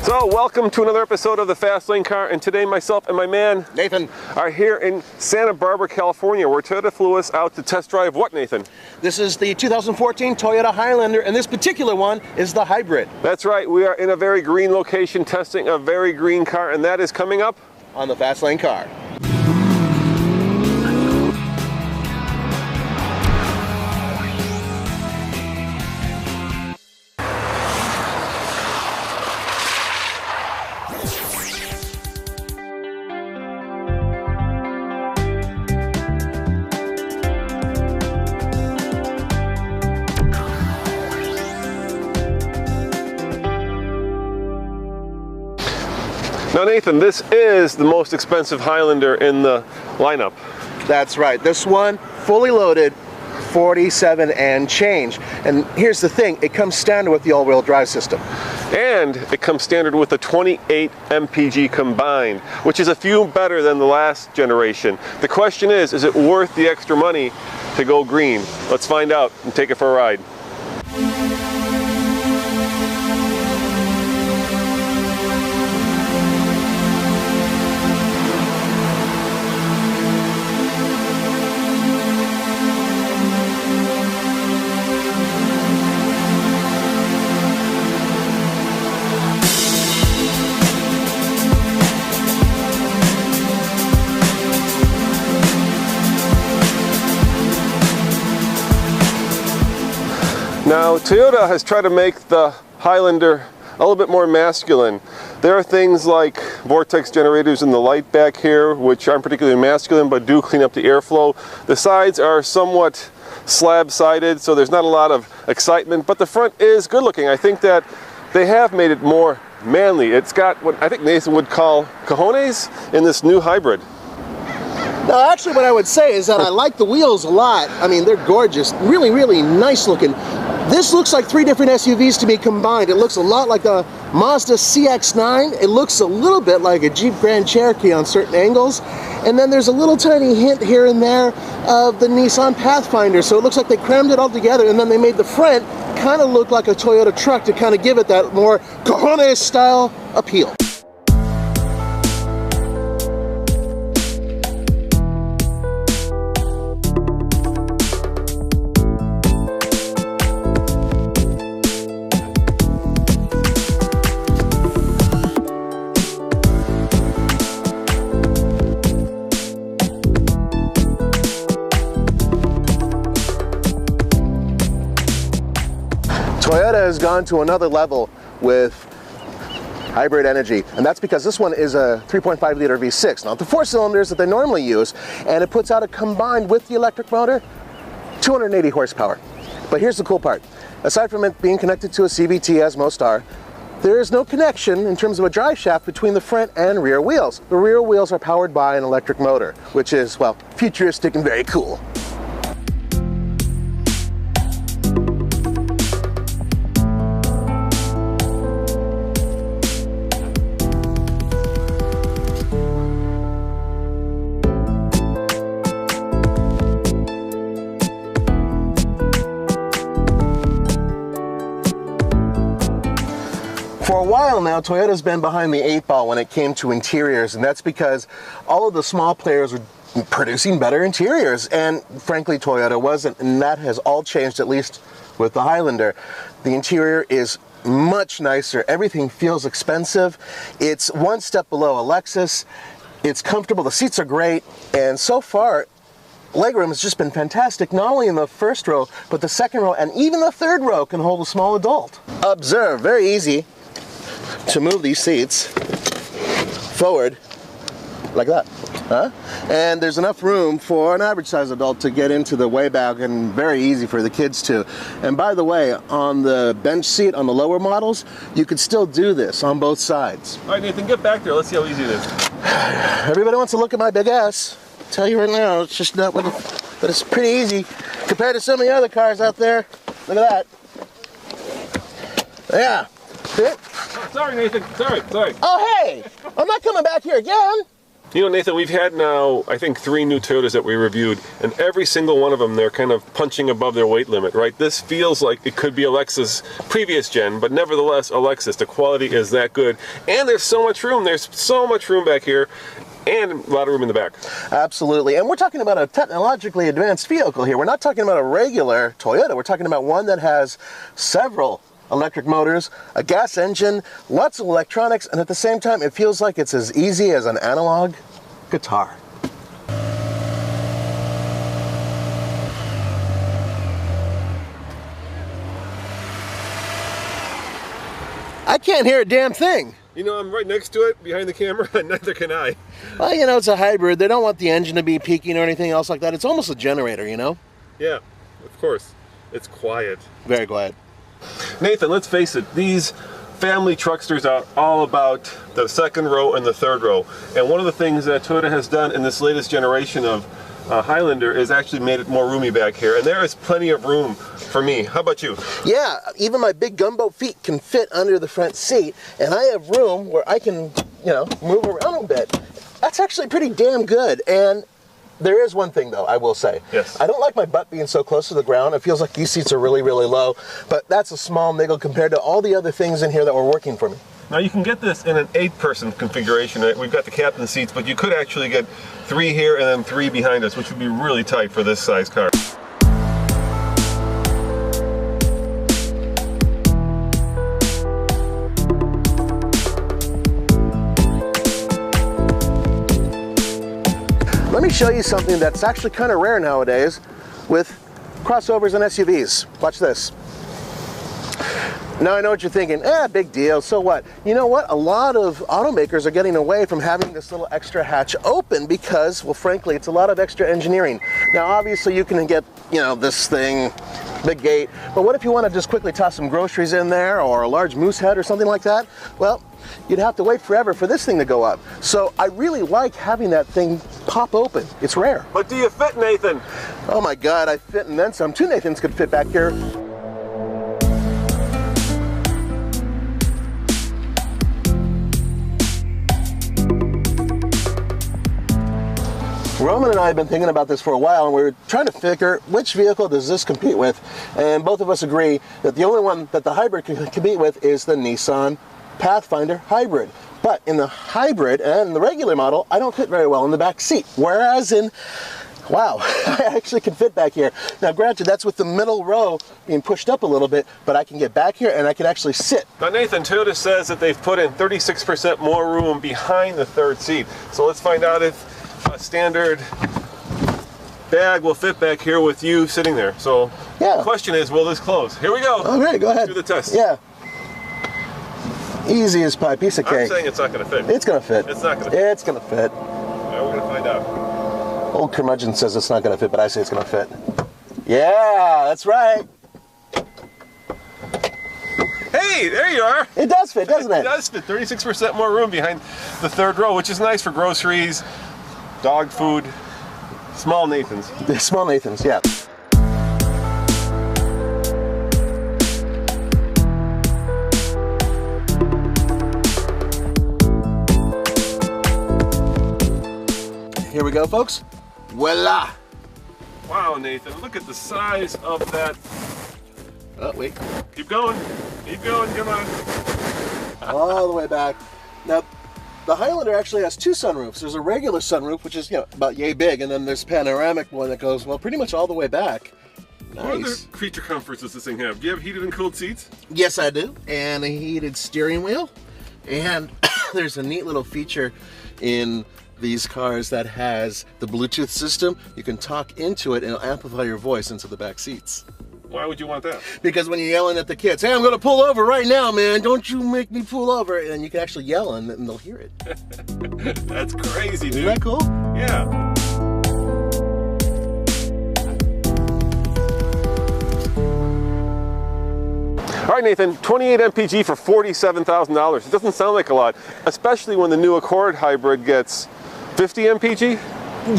So, welcome to another episode of the Fast Lane Car, and today myself and my man Nathan are here in Santa Barbara, California, where Toyota flew us out to test drive what, Nathan? This is the 2014 Toyota Highlander, and this particular one is the hybrid. That's right, we are in a very green location testing a very green car, and that is coming up on the Fast Lane Car. Now Nathan, this is the most expensive Highlander in the lineup. That's right. This one, fully loaded, 47 and change. And here's the thing, it comes standard with the all-wheel drive system. And it comes standard with a 28 mpg combined, which is a few better than the last generation. The question is it worth the extra money to go green? Let's find out and take it for a ride. Now, Toyota has tried to make the Highlander a little bit more masculine. There are things like vortex generators in the light back here, which aren't particularly masculine, but do clean up the airflow. The sides are somewhat slab-sided, so there's not a lot of excitement, but the front is good looking. I think that they have made it more manly. It's got what I think Nathan would call cojones in this new hybrid. No, actually what I would say is that I like the wheels a lot. I mean, they're gorgeous, really, really nice looking. This looks like three different SUVs to me combined. It looks a lot like the Mazda CX-9. It looks a little bit like a Jeep Grand Cherokee on certain angles. And then there's a little tiny hint here and there of the Nissan Pathfinder. So it looks like they crammed it all together, and then they made the front kind of look like a Toyota truck to kind of give it that more cojones style appeal. Toyota has gone to another level with hybrid energy, and that's because this one is a 3.5 liter V6, not the 4 cylinders that they normally use, and it puts out a combined with the electric motor 280 horsepower. But here's the cool part. Aside from it being connected to a CVT, as most are, there is no connection in terms of a drive shaft between the front and rear wheels. The rear wheels are powered by an electric motor, which is, well, futuristic and very cool. For a while now, Toyota's been behind the 8-ball when it came to interiors, and that's because all of the small players were producing better interiors, and frankly Toyota wasn't, and that has all changed, at least with the Highlander. The interior is much nicer. Everything feels expensive. It's one step below a Lexus. It's comfortable, the seats are great, and so far legroom has just been fantastic, not only in the first row, but the second row, and even the third row can hold a small adult. Observe, very easy to move these seats forward like that. And there's enough room for an average size adult to get into the way back, and very easy for the kids too. And by the way, on the bench seat on the lower models, you could still do this on both sides. All right, Nathan, get back there. Let's see how easy it is. Everybody wants to look at my big ass. I'll tell you right now, it's just not what but it's pretty easy compared to some of the other cars out there. Look at that. Yeah. See it? Sorry, Nathan. Sorry. Oh, hey! I'm not coming back here again. You know, Nathan, we've had now, I think, 3 new Toyotas that we reviewed, and every single one of them, they're kind of punching above their weight limit, right? This feels like it could be a Lexus previous gen, but nevertheless, a Lexus. The quality is that good. And there's so much room. There's so much room back here, and a lot of room in the back. Absolutely. And we're talking about a technologically advanced vehicle here. We're not talking about a regular Toyota. We're talking about one that has several electric motors, a gas engine, lots of electronics, and at the same time, it feels like it's as easy as an analog guitar. I can't hear a damn thing. You know, I'm right next to it, behind the camera, and neither can I. Well, you know, it's a hybrid. They don't want the engine to be peaking or anything else like that. It's almost a generator, you know? Yeah, of course. It's quiet. Very quiet. Nathan, let's face it, these family trucksters are all about the second row and the third row. And one of the things that Toyota has done in this latest generation of Highlander is actually made it more roomy back here. And there is plenty of room for me. How about you? Yeah, even my big gumbo feet can fit under the front seat. And I have room where I can, you know, move around a bit. That's actually pretty damn good. And there is one thing, though, I will say. Yes. I don't like my butt being so close to the ground. It feels like these seats are really, really low. But that's a small niggle compared to all the other things in here that were working for me. Now, you can get this in an 8-person configuration. We've got the captain seats, but you could actually get 3 here and then 3 behind us, which would be really tight for this size car. Let me show you something that's actually kind of rare nowadays with crossovers and SUVs. Watch this. Now I know what you're thinking, big deal, so what? You know what? A lot of automakers are getting away from having this little extra hatch open because, well, frankly, it's a lot of extra engineering. Now, obviously, you can get, you know, this thing, big gate, but what if you want to just quickly toss some groceries in there or a large moose head or something like that? Well, you'd have to wait forever for this thing to go up. So I really like having that thing pop open. It's rare. But do you fit, Nathan? Oh my God, I fit and then some. 2 Nathans could fit back here. Roman and I have been thinking about this for a while, and we're trying to figure which vehicle does this compete with, and both of us agree that the only one that the hybrid can compete with is the Nissan Pathfinder Hybrid. But in the hybrid and the regular model, I don't fit very well in the back seat, whereas in, wow, I actually can fit back here. Now granted, that's with the middle row being pushed up a little bit, but I can get back here and I can actually sit. Now Nathan, Toyota says that they've put in 36% more room behind the third seat. So let's find out if a standard bag will fit back here with you sitting there. So yeah. The question is, will this close? Here we go. Okay, go ahead. Do the test. Yeah. Easy as pie, piece of cake. I'm saying it's not going to fit. It's going to fit. It's not going to fit. It's going to fit. Well, we're going to find out. Old curmudgeon says it's not going to fit, but I say it's going to fit. Yeah, that's right. Hey, there you are. It does fit, doesn't it? It does fit. 36% more room behind the third row, which is nice for groceries, dog food, small Nathans. The small Nathans, yeah. Here we go, folks. Voila! Wow, Nathan, look at the size of that. Oh, wait. Keep going. Keep going, come on. All the way back. Now, the Highlander actually has 2 sunroofs. There's a regular sunroof, which is, you know, about yay big, and then there's a panoramic one that goes, well, pretty much all the way back. Nice. What other creature comforts does this thing have? Do you have heated and cooled seats? Yes, I do. And a heated steering wheel. And there's a neat little feature in these cars that has the Bluetooth system. You can talk into it and it'll amplify your voice into the back seats. Why would you want that? Because when you're yelling at the kids, hey, I'm gonna pull over right now, man, don't you make me pull over, and you can actually yell and they'll hear it. That's crazy, dude. Isn't that cool? Yeah. All right, Nathan, 28 mpg for $47,000. It doesn't sound like a lot, especially when the new Accord hybrid gets 50 mpg.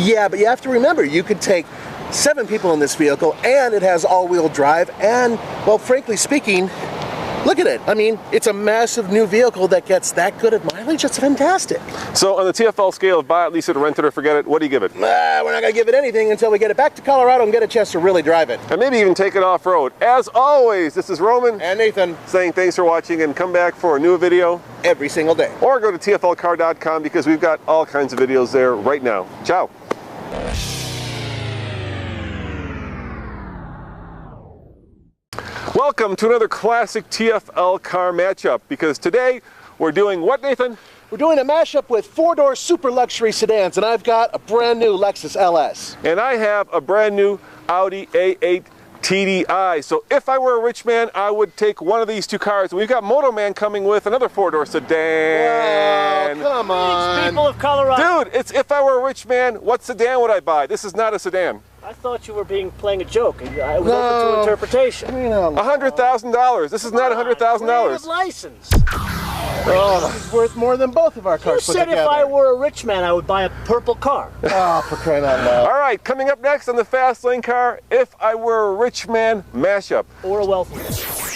Yeah, but you have to remember, you could take 7 people in this vehicle, and it has all-wheel drive, and, well, frankly speaking, Look at it. I mean, it's a massive new vehicle that gets that good at mileage. That's fantastic. So on the TFL scale of buy it, lease it, rent it, or forget it, what do you give it? We're not going to give it anything until we get it back to Colorado and get a chance to really drive it. And maybe even take it off-road. As always, this is Roman. And Nathan. Saying thanks for watching, and come back for a new video. Every single day. Or go to tflcar.com because we've got all kinds of videos there right now. Ciao. Welcome to another classic TFL car matchup, because today we're doing what, Nathan? We're doing a mashup with four-door super luxury sedans, and I've got a brand new Lexus LS. And I have a brand new Audi A8 TDI. So if I were a rich man, I would take one of these two cars. We've got Moto Man coming with another four-door sedan. Wow, come on. People of Colorado. Dude, it's if I were a rich man, what sedan would I buy? This is not a sedan. I thought you were playing a joke. I was open to interpretation. $100,000. This is not $100,000. License. Oh, it's worth more than both of our You cars put said together. if I were a rich man, I would buy a purple car. Oh, for crying out loud. All right, coming up next on the Fast Lane Car, if I were a rich man mashup. Or a wealthy man.